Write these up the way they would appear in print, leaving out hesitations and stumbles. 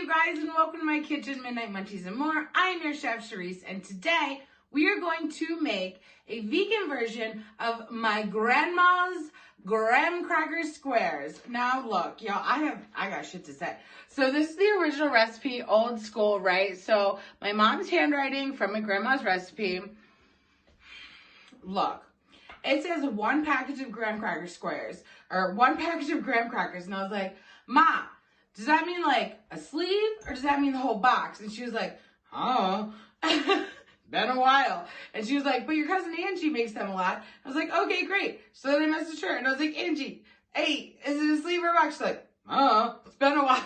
you guys, and welcome to my kitchen, Midnight Munchies and More. I am your chef, Terrisa, and today we are going to make a vegan version of my grandma's graham cracker squares. Now look, y'all, I got shit to say. So this is the original recipe, old school, right? So my mom's handwriting from my grandma's recipe. Look, it says 1 package of graham cracker squares, or 1 package of graham crackers, and I was like, Ma, does that mean like a sleeve or does that mean the whole box? And she was like, oh, been a while. And she was like, but your cousin Angie makes them a lot. I was like, okay, great. So then I messaged her and I was like, Angie, hey, is it a sleeve or a box? She's like, oh, it's been a while.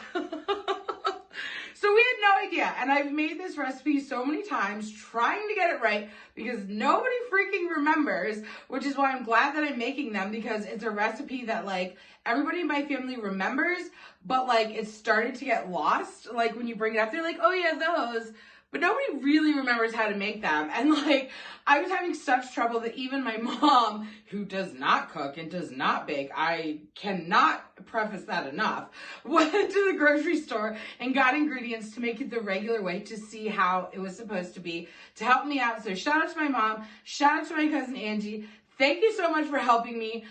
So we had no idea. And I've made this recipe so many times trying to get it right because nobody freaking remembers, which is why I'm glad that I'm making them, because it's a recipe that like everybody in my family remembers, but like it started to get lost. Like when you bring it up, they're like, oh yeah, those. But nobody really remembers how to make them. And like, I was having such trouble that even my mom, who does not cook and does not bake, I cannot preface that enough, went to the grocery store and got ingredients to make it the regular way to see how it was supposed to be, to help me out. So shout out to my mom, shout out to my cousin Angie. Thank you so much for helping me.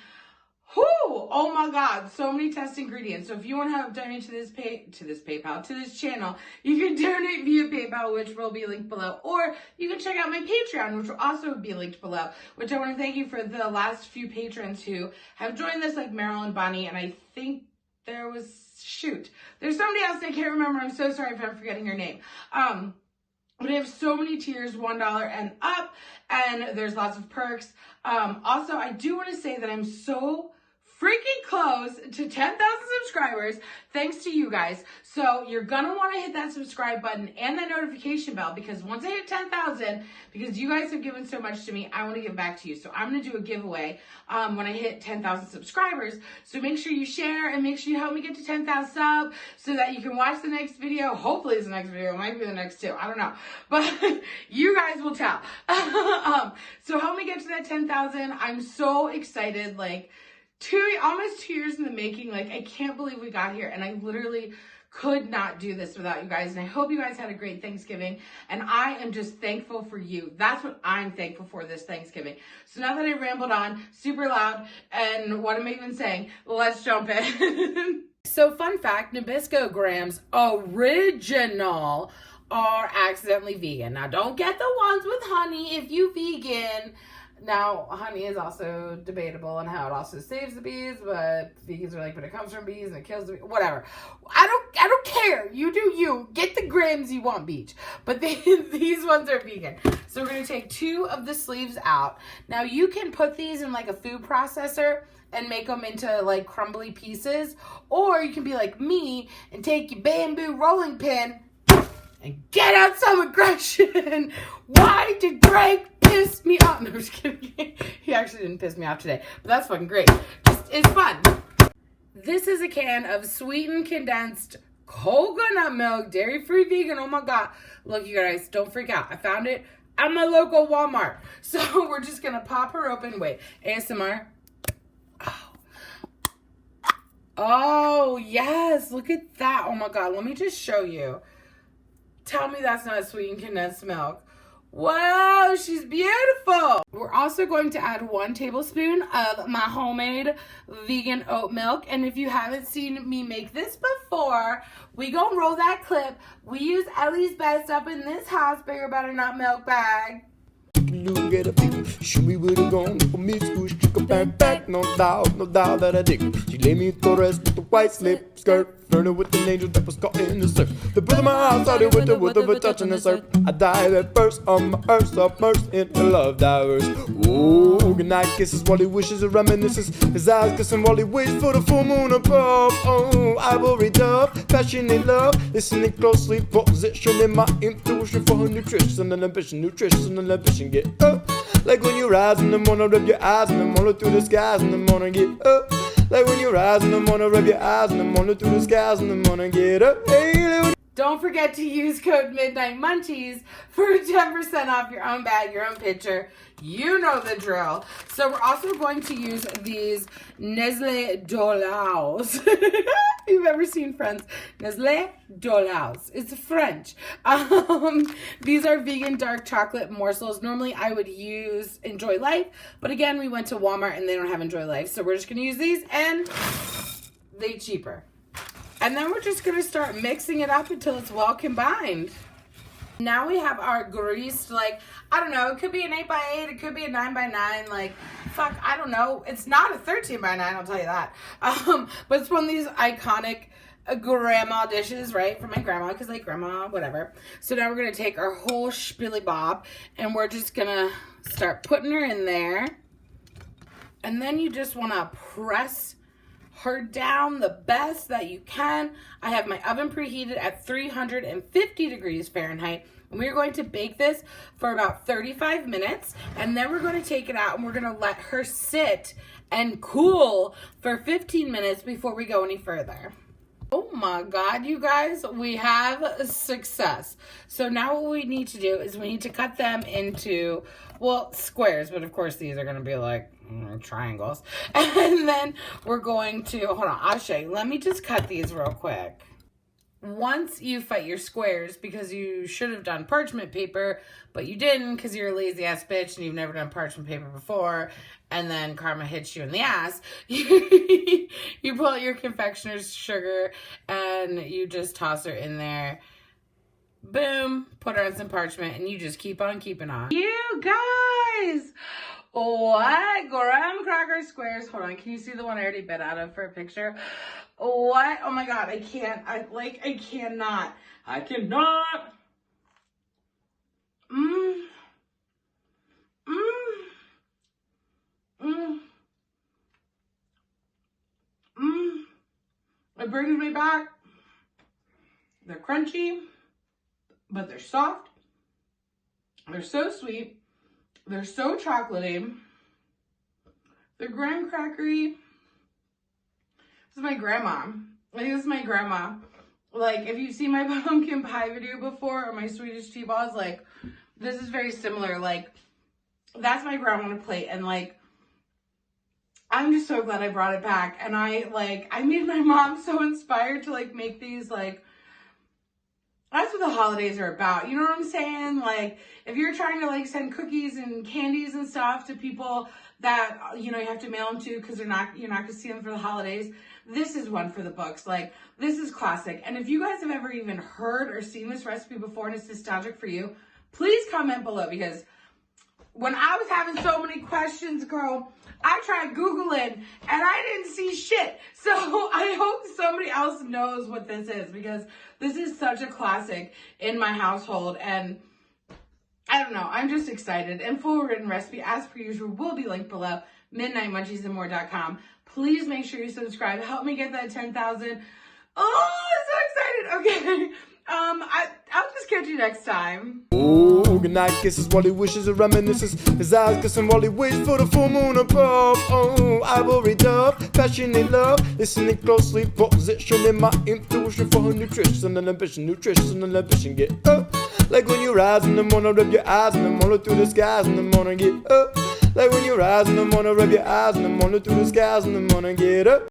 Whoo! Oh my God, so many test ingredients. So if you want to help donate to this channel, you can donate via PayPal, which will be linked below, or you can check out my Patreon, which will also be linked below, which I want to thank you for the last few patrons who have joined this, like Meryl and Bonnie, and I think there's somebody else I can't remember. I'm so sorry if I'm forgetting your name. But I have so many tiers, $1 and up, and there's lots of perks. Also, I do want to say that I'm so freaking close to 10,000 subscribers thanks to you guys. So you're gonna want to hit that subscribe button and that notification bell, because once I hit 10,000, because you guys have given so much to me, I want to give back to you. So I'm gonna do a giveaway when I hit 10,000 subscribers. So make sure you share and make sure you help me get to 10,000 subs so that you can watch the next video. Hopefully it's the next video. It might be the next two. I don't know, but you guys will tell. So help me get to that 10,000. I'm so excited. Like, almost 2 years in the making. Like, I can't believe we got here, and I literally could not do this without you guys. And I hope you guys had a great Thanksgiving, and I am just thankful for you. That's what I'm thankful for this Thanksgiving. So now that I rambled on super loud, and what am I even saying? Let's jump in. So fun fact, Nabisco Grams original are accidentally vegan. Now don't get the ones with honey if you vegan. Now, honey is also debatable and how it also saves the bees, but vegans are like, but it comes from bees and it kills the bees, whatever. I don't care. You do you. Get the grams you want, beach. But these ones are vegan. So we're going to take 2 of the sleeves out. Now, you can put these in like a food processor and make them into like crumbly pieces, or you can be like me and take your bamboo rolling pin and get out some aggression. Why did Greg piss me off? No, I'm just kidding. He actually didn't piss me off today, but that's fucking great. It's fun. This is a can of sweetened condensed coconut milk, dairy-free vegan. Oh my God. Look, you guys, don't freak out. I found it at my local Walmart. So we're just going to pop her open. Wait, ASMR. Oh, yes. Look at that. Oh my God. Let me just show you. Tell me that's not sweetened condensed milk. Wow, she's beautiful. We're also going to add 1 tablespoon of my homemade vegan oat milk. And if you haven't seen me make this before, we gonna roll that clip. We use Ellie's Best up in this house, bigger, better, not milk bag. Look at a pig, show me where to go. For me, squish, chick, back, no doubt that I dig. She laid me to rest with the white slip skirt. Flirting with an angel that was caught in the surf. The birth of my heart started with the wood of a touch and a surf. I dive at first on my earth, submersed in a love divers. Oh, goodnight kisses while he wishes and reminisces. His eyes kissing while he waits for the full moon above. Oh, ivory dove, passionate love. Listening closely, positioning my intuition for her nutrition and ambition. Nutrition and ambition, get up. Like when you rise in the morning, rub your eyes in the morning through the skies in the morning, get up. Like when you rise in the morning, rub your eyes in the morning through the skies in the morning, get up. Hey, Don't forget to use code Midnight Munchies for 10% off your own bag, your own pitcher. You know the drill. So we're also going to use these Nestle Dolaus. You've ever seen Friends? Nestle Dolaus. It's French. These are vegan dark chocolate morsels. Normally I would use Enjoy Life, but again, we went to Walmart and they don't have Enjoy Life. So we're just going to use these and they're cheaper. And then we're just going to start mixing it up until it's well combined. Now we have our greased, like, I don't know, it could be an 8x8, it could be a 9x9, like, fuck, I don't know. It's not a 13x9, I'll tell you that. But it's one of these iconic grandma dishes, right, from my grandma, because, like, grandma, whatever. So now we're going to take our whole spilly bob, and we're just going to start putting her in there. And then you just want to press her down the best that you can. I have my oven preheated at 350 degrees Fahrenheit. And we're going to bake this for about 35 minutes. And then we're going to take it out and we're going to let her sit and cool for 15 minutes before we go any further. Oh my God, you guys, we have success. So now what we need to do is we need to cut them into, well, squares, but of course these are going to be like triangles. And then we're going to, hold on, I'll show you. Let me just cut these real quick. Once you fight your squares, because you should have done parchment paper, but you didn't because you're a lazy ass bitch and you've never done parchment paper before, and then karma hits you in the ass, you pull out your confectioner's sugar and you just toss her in there. Boom, put her on some parchment, and you just keep on keeping on. You guys, what? Graham cracker squares. Hold on, can you see the one I already bit out of for a picture? What? Oh my God, I can't. I cannot. I cannot. It brings me back. They're crunchy, but they're soft. They're so sweet. They're so chocolatey. They're graham crackery. This is my grandma. I think this is my grandma. Like, if you've seen my pumpkin pie video before or my Swedish tea balls, like, this is very similar. Like, that's my grandma on a plate. And, like, I'm just so glad I brought it back. And I made my mom so inspired to, like, make these, like, that's what the holidays are about. You know what I'm saying? Like, if you're trying to, like, send cookies and candies and stuff to people that, you know, you have to mail them to because you're not going to see them for the holidays, this is one for the books. Like, this is classic. And if you guys have ever even heard or seen this recipe before and it's nostalgic for you, please comment below, because when I was having so many questions, girl, I tried Googling and I didn't see shit. So I hope somebody else knows what this is, because this is such a classic in my household. And I don't know, I'm just excited. And full written recipe, as per usual, will be linked below, midnightmunchiesandmore.com. Please make sure you subscribe. Help me get that 10,000. Oh, I'm so excited. Okay. I'll just catch you next time. Oh, good night kisses while he wishes and reminisces. His eyes kissing while he waits for the full moon above. Oh, I will read up, passionate love, listening closely, positioning my intuition for her nutrition and ambition, get up. Like when you rise in the morning, rub your eyes in the morning through the skies in the morning, get up. Like when you rise in the morning, rub your eyes in the morning through the skies in the morning, get up.